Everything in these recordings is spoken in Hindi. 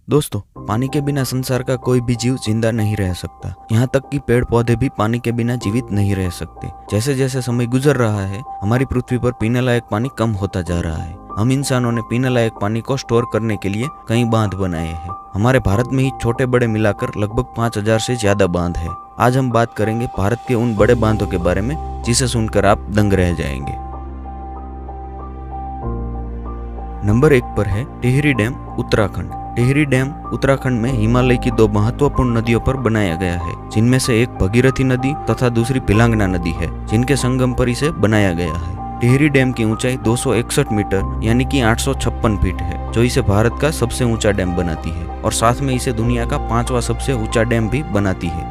दोस्तों, पानी के बिना संसार का कोई भी जीव जिंदा नहीं रह सकता। यहाँ तक कि पेड़ पौधे भी पानी के बिना जीवित नहीं रह सकते। जैसे जैसे समय गुजर रहा है, हमारी पृथ्वी पर पीने लायक पानी कम होता जा रहा है। हम इंसानों ने पीने लायक पानी को स्टोर करने के लिए कई बांध बनाए हैं। हमारे भारत में ही छोटे बड़े मिलाकर लगभग 5000 से ज्यादा बांध है। आज हम बात करेंगे भारत के उन बड़े बांधों के बारे में जिसे सुनकर आप दंग रह जाएंगे। नंबर 1 पर है टिहरी डैम, उत्तराखंड। टिहरी डैम उत्तराखंड में हिमालय की दो महत्वपूर्ण नदियों पर बनाया गया है, जिनमें से एक भगीरथी नदी तथा दूसरी पिलांगना नदी है, जिनके संगम पर इसे बनाया गया है। टिहरी डैम की ऊंचाई 261 मीटर यानी कि 856 फीट है, जो इसे भारत का सबसे ऊंचा डैम बनाती है और साथ में इसे दुनिया का 5वां सबसे ऊंचा डैम भी बनाती है।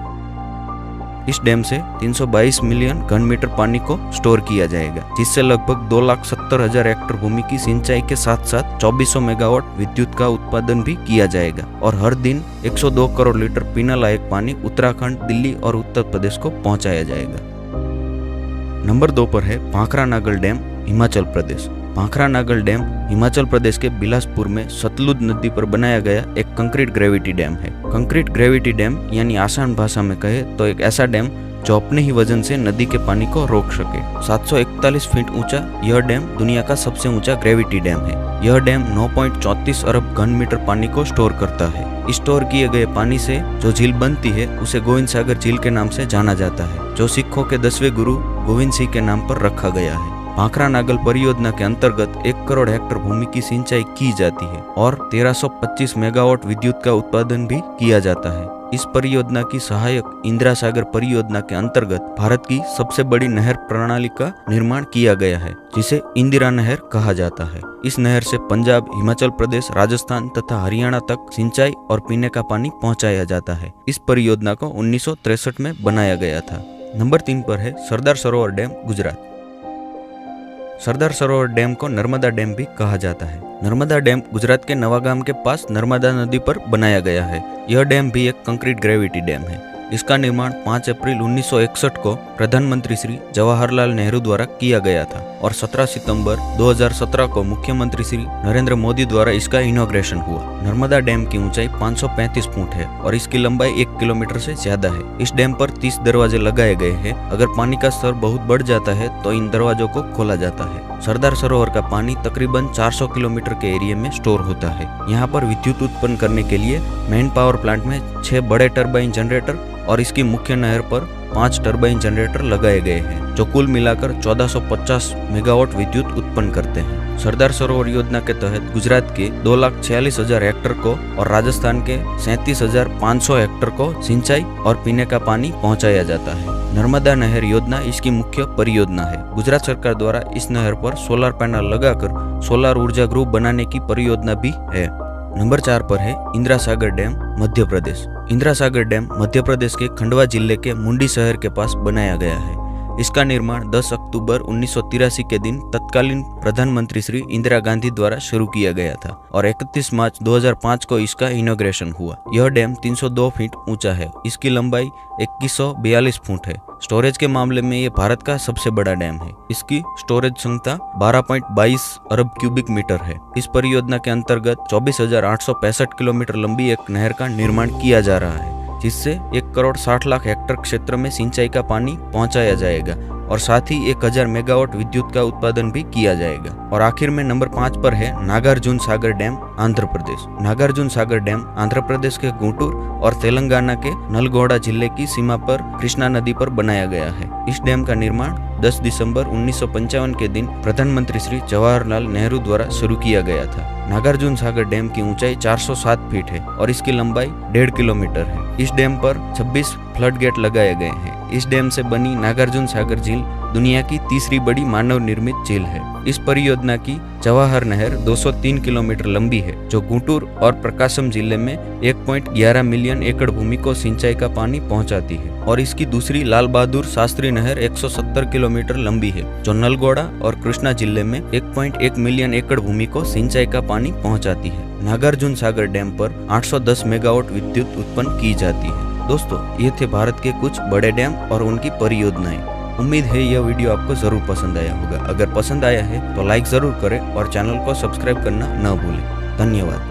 इस डैम से 322 मिलियन घन मीटर पानी को स्टोर किया जाएगा, जिससे लगभग 2,70,000 हेक्टेयर भूमि की सिंचाई के साथ साथ 2400 मेगावाट विद्युत का उत्पादन भी किया जाएगा और हर दिन 102 करोड़ लीटर पीने लायक पानी उत्तराखंड, दिल्ली और उत्तर प्रदेश को पहुंचाया जाएगा। नंबर 2 पर है भाखरा नागल डैम, हिमाचल प्रदेश। भाखरा नागल डैम हिमाचल प्रदेश के बिलासपुर में सतलुज नदी पर बनाया गया एक कंक्रीट ग्रेविटी डैम है। कंक्रीट ग्रेविटी डैम यानी आसान भाषा में कहे तो एक ऐसा डैम जो अपने ही वजन से नदी के पानी को रोक सके। 741 फीट ऊंचा यह डैम दुनिया का सबसे ऊंचा ग्रेविटी डैम है। यह डैम 9.34 अरब घन मीटर पानी को स्टोर करता है। स्टोर किए गए पानी से जो झील बनती है उसे गोविंद सागर झील के नाम से जाना जाता है, जो सिखों के 10वें गुरु गोविंद सिंह के नाम पर रखा गया है। भाखरा नागल परियोजना के अंतर्गत 1 करोड़ हेक्टेयर भूमि की सिंचाई की जाती है और 1325 मेगावाट विद्युत का उत्पादन भी किया जाता है। इस परियोजना की सहायक इंदिरा सागर परियोजना के अंतर्गत भारत की सबसे बड़ी नहर प्रणाली का निर्माण किया गया है, जिसे इंदिरा नहर कहा जाता है। इस नहर से पंजाब, हिमाचल प्रदेश, राजस्थान तथा हरियाणा तक सिंचाई और पीने का पानी पहुंचाया जाता है। इस परियोजना को 1963 में बनाया गया था। नंबर 3 पर है सरदार सरोवर डैम, गुजरात। सरदार सरोवर डैम को नर्मदा डैम भी कहा जाता है। नर्मदा डैम गुजरात के नवागाम के पास नर्मदा नदी पर बनाया गया है। यह डैम भी एक कंक्रीट ग्रेविटी डैम है। इसका निर्माण 5 अप्रैल 1961 को प्रधानमंत्री श्री जवाहरलाल नेहरू द्वारा किया गया था और 17 सितंबर 2017 को मुख्यमंत्री श्री नरेंद्र मोदी द्वारा इसका इनॉग्रेशन हुआ। नर्मदा डैम की ऊंचाई 535 फुट है और इसकी लंबाई 1 किलोमीटर से ज्यादा है। इस डैम पर 30 दरवाजे लगाए गए हैं। अगर पानी का स्तर बहुत बढ़ जाता है तो इन दरवाजों को खोला जाता है। सरदार सरोवर का पानी तकरीबन 400 किलोमीटर के एरिया में स्टोर होता है। यहाँ पर विद्युत उत्पन्न करने के लिए मेन पावर प्लांट में 6 बड़े टरबाइन जनरेटर और इसकी मुख्य नहर पर 5 टरबाइन जनरेटर लगाए गए हैं, जो कुल मिलाकर 1450 मेगावाट विद्युत उत्पन्न करते हैं। सरदार सरोवर योजना के तहत गुजरात के 2,46,000 हेक्टेयर को और राजस्थान के 37,500 हेक्टेयर को सिंचाई और पीने का पानी पहुंचाया जाता है। नर्मदा नहर योजना इसकी मुख्य परियोजना है। गुजरात सरकार द्वारा इस नहर पर सोलर पैनल लगाकर सोलर ऊर्जा गृह बनाने की परियोजना भी है। नंबर 4 पर है इंदिरा सागर डैम, मध्य प्रदेश। इंदिरा सागर डैम मध्य प्रदेश के खंडवा जिले के मुंडी शहर के पास बनाया गया है। इसका निर्माण 10 अक्टूबर 1983 के दिन तत्कालीन प्रधानमंत्री श्री इंदिरा गांधी द्वारा शुरू किया गया था और 31 मार्च 2005 को इसका इनॉग्रेशन हुआ। यह डैम 302 फीट ऊंचा है। इसकी लंबाई 2142 फुट है। स्टोरेज के मामले में ये भारत का सबसे बड़ा डैम है। इसकी स्टोरेज क्षमता 12.22 अरब क्यूबिक मीटर है। इस परियोजना के अंतर्गत 24,865 किलोमीटर लंबी एक नहर का निर्माण किया जा रहा है, जिससे 1 करोड़ 60 लाख हेक्टेयर क्षेत्र में सिंचाई का पानी पहुंचाया जाएगा और साथ ही 1000 मेगावाट विद्युत का उत्पादन भी किया जाएगा। और आखिर में नंबर 5 पर है नागार्जुन सागर डैम, आंध्र प्रदेश। नागार्जुन सागर डैम आंध्र प्रदेश के गुंटूर और तेलंगाना के नलगोंडा जिले की सीमा पर कृष्णा नदी पर बनाया गया है। इस डैम का निर्माण 10 दिसंबर 1955 के दिन प्रधानमंत्री श्री जवाहरलाल नेहरू द्वारा शुरू किया गया था। नागार्जुन सागर डैम की ऊंचाई 407 फीट है और इसकी लंबाई 1.5 किलोमीटर है। इस डैम पर 26 फ्लड गेट लगाए गए हैं। इस डैम से बनी नागार्जुन सागर झील दुनिया की तीसरी बड़ी मानव निर्मित झील है। इस परियोजना की जवाहर नहर 203 किलोमीटर लंबी है, जो गुंटूर और प्रकाशम जिले में 1.11 मिलियन एकड़ भूमि को सिंचाई का पानी पहुंचाती है और इसकी दूसरी लाल बहादुर शास्त्री नहर 170 किलोमीटर लंबी है, जो नलगोंडा और कृष्णा जिले में 1.1 मिलियन एकड़ भूमि को सिंचाई का पानी पहुंचाती है। नागार्जुन सागर डैम पर 810 मेगावाट विद्युत उत्पन्न की जाती है। दोस्तों, ये थे भारत के कुछ बड़े डैम और उनकी परियोजनाएं। उम्मीद है यह वीडियो आपको जरूर पसंद आया होगा। अगर पसंद आया है तो लाइक जरूर करें और चैनल को सब्सक्राइब करना न भूलें। धन्यवाद।